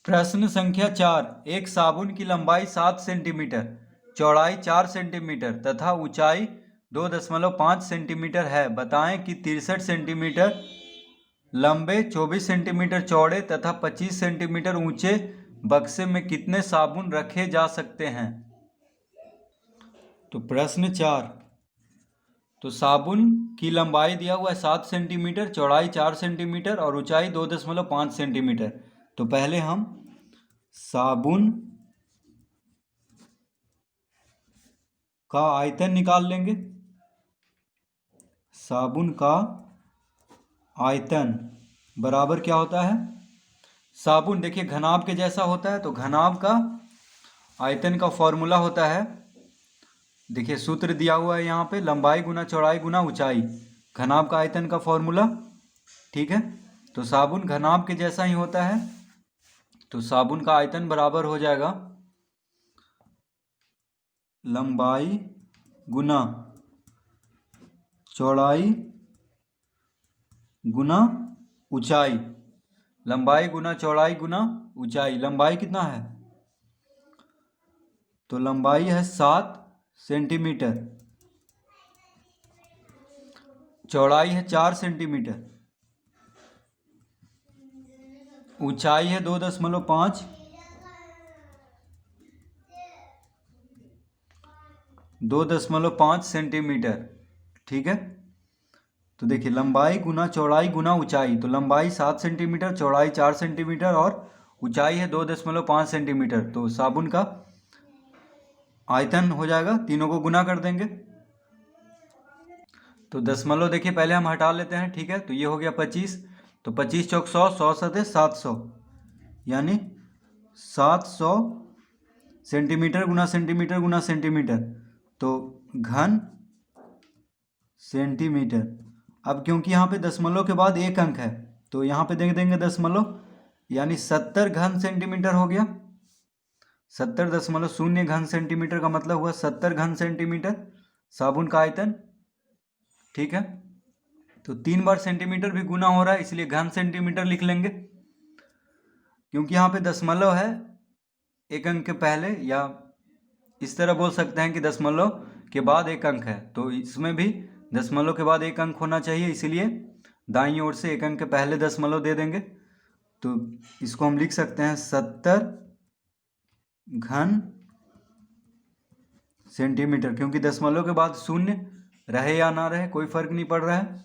प्रश्न संख्या 4। एक साबुन की लंबाई 7 सेंटीमीटर, चौड़ाई 4 सेंटीमीटर तथा ऊंचाई 2.5 सेंटीमीटर है। बताएं कि 63 सेंटीमीटर लंबे, 24 सेंटीमीटर चौड़े तथा 25 सेंटीमीटर ऊंचे बक्से में कितने साबुन रखे जा सकते हैं। तो प्रश्न 4। तो साबुन की लंबाई दिया हुआ है 7 सेंटीमीटर, चौड़ाई 4 सेंटीमीटर और ऊंचाई 2.5 सेंटीमीटर। तो पहले हम साबुन का आयतन निकाल लेंगे। साबुन का आयतन बराबर क्या होता है। साबुन देखिए घनाभ के जैसा होता है, तो घनाभ का आयतन का फॉर्मूला होता है, देखिए सूत्र दिया हुआ है यहाँ पे, लंबाई गुना चौड़ाई गुना ऊंचाई, घनाभ का आयतन का फॉर्मूला। ठीक है, तो साबुन घनाभ के जैसा ही होता है, तो साबुन का आयतन बराबर हो जाएगा लंबाई गुना चौड़ाई गुना ऊंचाई। लंबाई गुना चौड़ाई गुना ऊंचाई। लंबाई कितना है, तो लंबाई है 7 सेंटीमीटर, चौड़ाई है 4 सेंटीमीटर, ऊंचाई है 2.5 सेंटीमीटर। ठीक है, तो देखिए लंबाई गुना चौड़ाई गुना ऊंचाई, तो लंबाई 7 सेंटीमीटर, चौड़ाई 4 सेंटीमीटर और ऊंचाई है 2.5 सेंटीमीटर। तो साबुन का आयतन हो जाएगा, तीनों को गुना कर देंगे। तो दशमलव देखिए पहले हम हटा लेते हैं। ठीक है, तो ये हो गया 25, तो 25 चौक 100, 100 सतह 700, यानी 700 सेंटीमीटर गुना सेंटीमीटर गुना सेंटीमीटर, तो घन सेंटीमीटर। अब क्योंकि यहाँ पे दशमलव के बाद एक अंक है, तो यहाँ पे दे देंगे दशमलव, यानी 70 घन सेंटीमीटर हो गया। 70.0 घन सेंटीमीटर का मतलब हुआ 70 घन सेंटीमीटर साबुन का आयतन। ठीक है, तो 3 बार सेंटीमीटर भी गुना हो रहा है, इसलिए घन सेंटीमीटर लिख लेंगे। क्योंकि यहाँ पे दशमलव है एक अंक के पहले, या इस तरह बोल सकते हैं कि दशमलव के बाद एक अंक है, तो इसमें भी दशमलव के बाद एक अंक होना चाहिए, इसीलिए दाईं ओर से एक अंक के पहले दशमलव दे देंगे। तो इसको हम लिख सकते हैं 70 घन सेंटीमीटर, क्योंकि दशमलव के बाद शून्य रहे या ना रहे कोई फर्क नहीं पड़ रहा है।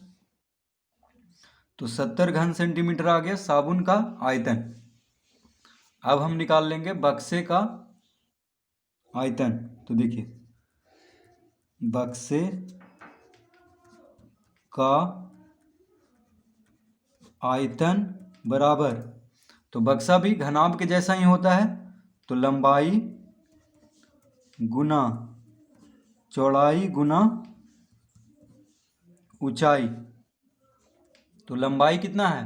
तो 70 घन सेंटीमीटर आ गया साबुन का आयतन। अब हम निकाल लेंगे बक्से का आयतन। तो देखिए बक्से का आयतन बराबर, तो बक्सा भी घनाभ के जैसा ही होता है, तो लंबाई गुना चौड़ाई गुना ऊंचाई। तो लंबाई कितना है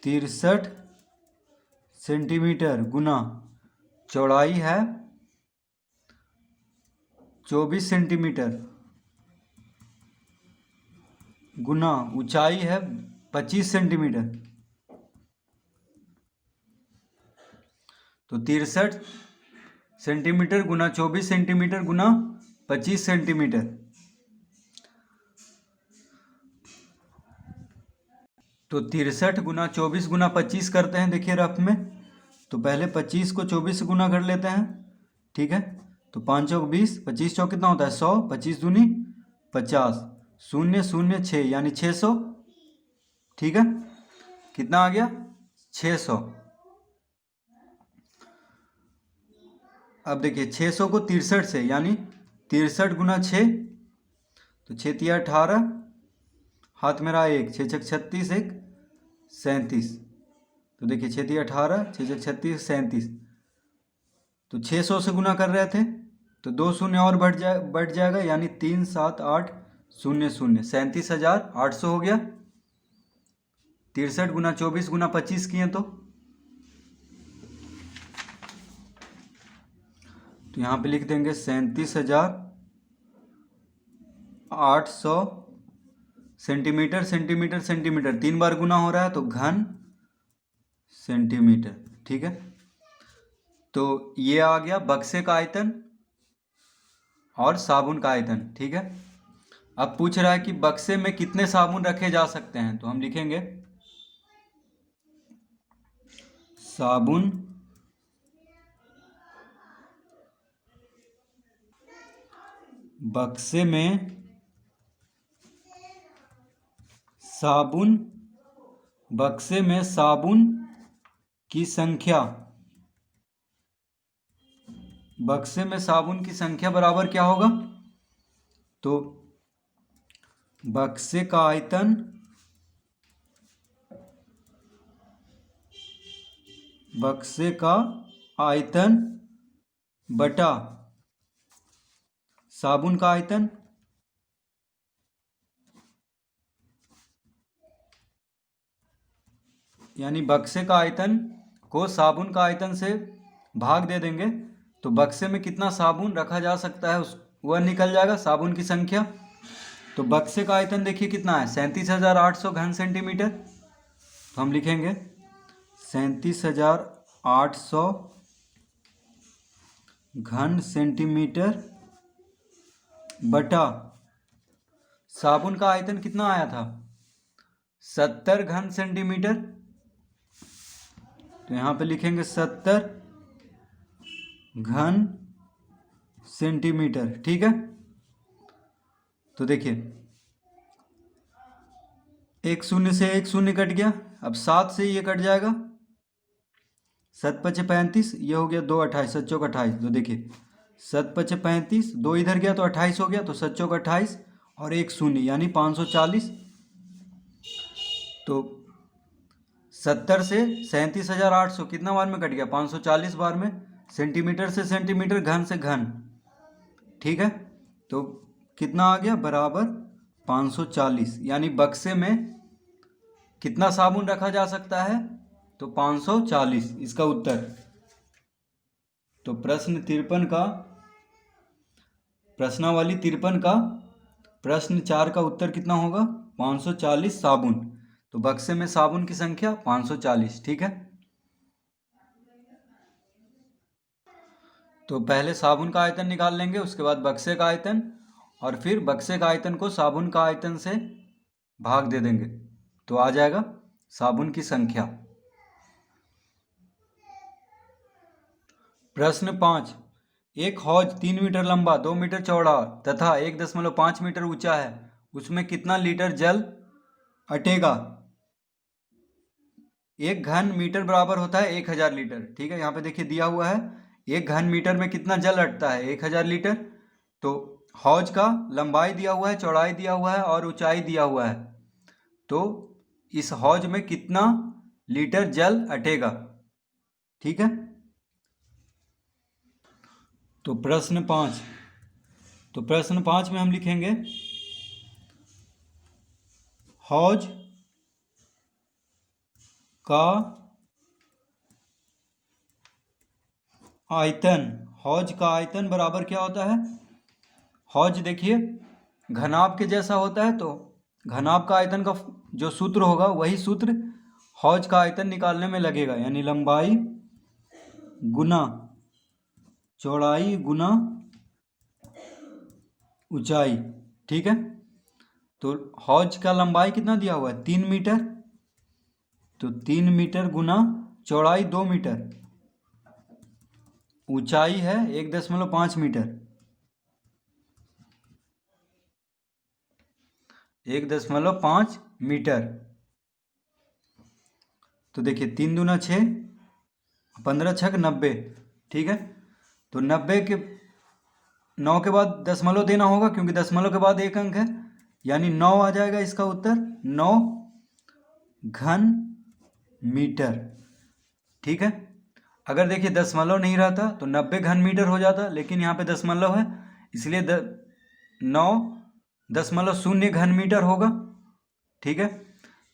63 सेंटीमीटर गुना चौड़ाई है 24 सेंटीमीटर गुना ऊंचाई है 25 सेंटीमीटर। तो 63 सेंटीमीटर गुना 24 सेंटीमीटर गुना 25 सेंटीमीटर। तो 63 गुना 24 गुना 25 करते हैं, देखिए रफ में। तो पहले 25 को 24 से गुना कर लेते हैं। ठीक है, तो 5 चौक 20, 25 चौक कितना होता है 100, 25 दूनी 50, 0 0 6 यानी 600। ठीक है, कितना आ गया 600। अब देखिए 600 को 63 से, यानी 63 गुना 6, तो 6 तिया 18, हाथ में रहा 1, 6 छक 36, 1 37। तो देखिए 6 तिया 18, 6 छक 36, 37। तो 600 से गुना कर रहे थे, तो 2 शून्य और बढ़ जाएगा, यानी 3 7 8 0 0, 37,800 हो गया। 63 गुना 24 गुना 25 किए तो यहाँ पे लिख देंगे 37,800 सेंटीमीटर। सेंटीमीटर सेंटीमीटर 3 बार गुना हो रहा है, तो घन सेंटीमीटर। ठीक है, तो ये आ गया बक्से का आयतन और साबुन का आयतन। ठीक है, अब पूछ रहा है कि बक्से में कितने साबुन रखे जा सकते हैं, तो हम लिखेंगे साबुन बक्से में साबुन बक्से में साबुन की संख्या, बक्से में साबुन की संख्या बराबर क्या होगा, तो बक्से का आयतन बटा साबुन का आयतन, यानी बक्से का आयतन को साबुन का आयतन से भाग दे देंगे तो बक्से में कितना साबुन रखा जा सकता है उस वह निकल जाएगा, साबुन की संख्या। तो बक्से का आयतन देखिए कितना है, 37,800 घन सेंटीमीटर। तो हम लिखेंगे 37,800 घन सेंटीमीटर बटा साबुन का आयतन कितना आया था, 70 घन सेंटीमीटर। तो यहाँ पे लिखेंगे 70 घन सेंटीमीटर। ठीक है, तो देखिए एक शून्य से एक शून्य कट गया, अब 7 से ये कट जाएगा, 7 पचे 35, ये हो गया 2 28, 7 चौक 28। तो देखिए 7 पचे 35, 2 इधर गया तो 28 हो गया, तो 7 चौक 28 और एक शून्य यानी 540। तो 70 से 37,800 कितना बार में कट गया, 540 बार में, सेंटीमीटर से सेंटीमीटर, घन से घन। ठीक है, तो कितना आ गया, बराबर 540, यानी बक्से में कितना साबुन रखा जा सकता है, तो 540 इसका उत्तर। तो प्रश्नावली 53 का प्रश्न 4 का उत्तर कितना होगा, 540 साबुन। तो बक्से में साबुन की संख्या 540। ठीक है, तो पहले साबुन का आयतन निकाल लेंगे, उसके बाद बक्से का आयतन, और फिर बक्से का आयतन को साबुन का आयतन से भाग दे देंगे तो आ जाएगा साबुन की संख्या। प्रश्न 5, एक हौज 3 मीटर लंबा, 2 मीटर चौड़ा तथा 1.5 मीटर ऊंचा है, उसमें कितना लीटर जल अटेगा। एक घन मीटर बराबर होता है 1000 लीटर। ठीक है, यहाँ पे देखिए दिया हुआ है एक घन मीटर में कितना जल अटता है, 1000 लीटर। तो हौज का लंबाई दिया हुआ है, चौड़ाई दिया हुआ है और ऊंचाई दिया हुआ है, तो इस हौज में कितना लीटर जल अटेगा। ठीक है, तो प्रश्न 5 में हम लिखेंगे हौज का आयतन, हौज का आयतन बराबर क्या होता है, हौज देखिए घनाभ के जैसा होता है, तो घनाभ का आयतन का जो सूत्र होगा वही सूत्र हौज का आयतन निकालने में लगेगा, यानी लंबाई गुना चौड़ाई गुना ऊंचाई। ठीक है, तो हौज का लंबाई कितना दिया हुआ है, 3 मीटर, तो 3 मीटर गुना चौड़ाई 2 मीटर, ऊंचाई है 1.5 मीटर, 1.5 मीटर। तो देखिए 3 दूना 6, 15 छक 90। ठीक है, तो 90 के 9 के बाद दशमलव देना होगा क्योंकि दशमलव के बाद एक अंक है, यानी 9 आ जाएगा इसका उत्तर, 9 घन मीटर। ठीक है, अगर देखिए दशमलव नहीं रहता तो 90 घन मीटर हो जाता, लेकिन यहाँ पे दशमलव है इसलिए 9.0 घन मीटर होगा। ठीक है,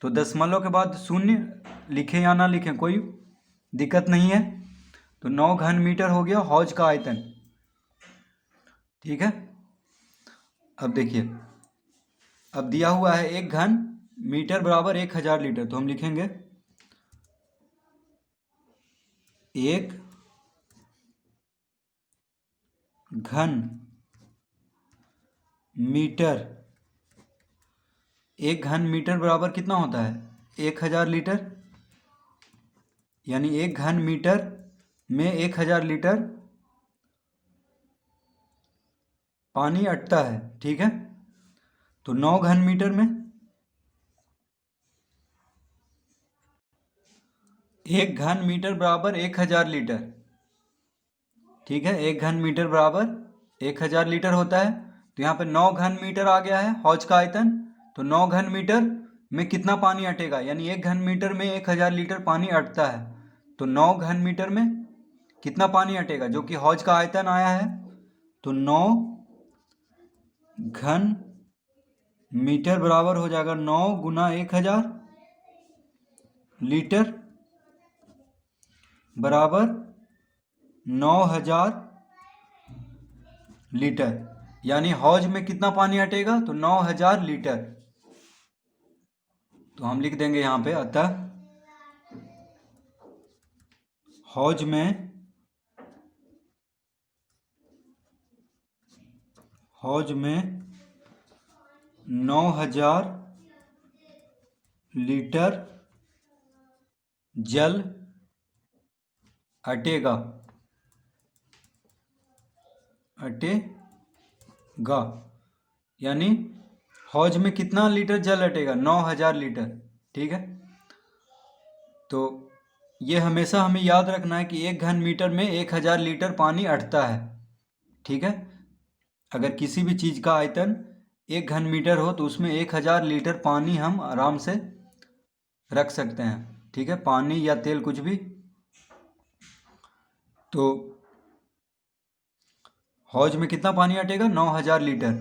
तो दशमलव के बाद शून्य लिखें या ना लिखें कोई दिक्कत नहीं है, तो 9 घन मीटर हो गया हौज का आयतन। ठीक है, अब देखिए अब दिया हुआ है एक घन मीटर बराबर 1000 लीटर, तो हम लिखेंगे एक घन मीटर, एक घन मीटर बराबर कितना होता है? 1000 लीटर। यानी एक घन मीटर में 1000 लीटर पानी अटता है। ठीक है, तो 9 घन मीटर में एक घन मीटर बराबर 1000 लीटर। ठीक है, एक घन मीटर बराबर 1000 लीटर होता है। तो यहाँ पे 9 घन मीटर आ गया है हौज का आयतन। तो 9 घन मीटर में कितना पानी अटेगा, यानी एक घन मीटर में 1000 लीटर पानी अटता है। तो 9 घन मीटर में कितना पानी अटेगा, जो कि हौज का आयतन आया है। तो 9 घन मीटर बराबर हो जाएगा 9 गुना 1000 लीटर बराबर 9000 लीटर। यानी हौज में कितना पानी अटेगा, तो 9000 लीटर। तो हम लिख देंगे यहाँ पे, अतः हौज में 9000 लीटर जल अटेगा। यानी हौज में कितना लीटर जल अटेगा, 9000 लीटर। ठीक है, तो ये हमेशा हमें याद रखना है कि एक घन मीटर में 1000 लीटर पानी अटता है। ठीक है, अगर किसी भी चीज़ का आयतन 1 घन मीटर हो तो उसमें 1000 लीटर पानी हम आराम से रख सकते हैं। ठीक है, पानी या तेल कुछ भी। तो हौज में कितना पानी अटेगा, 9000 लीटर।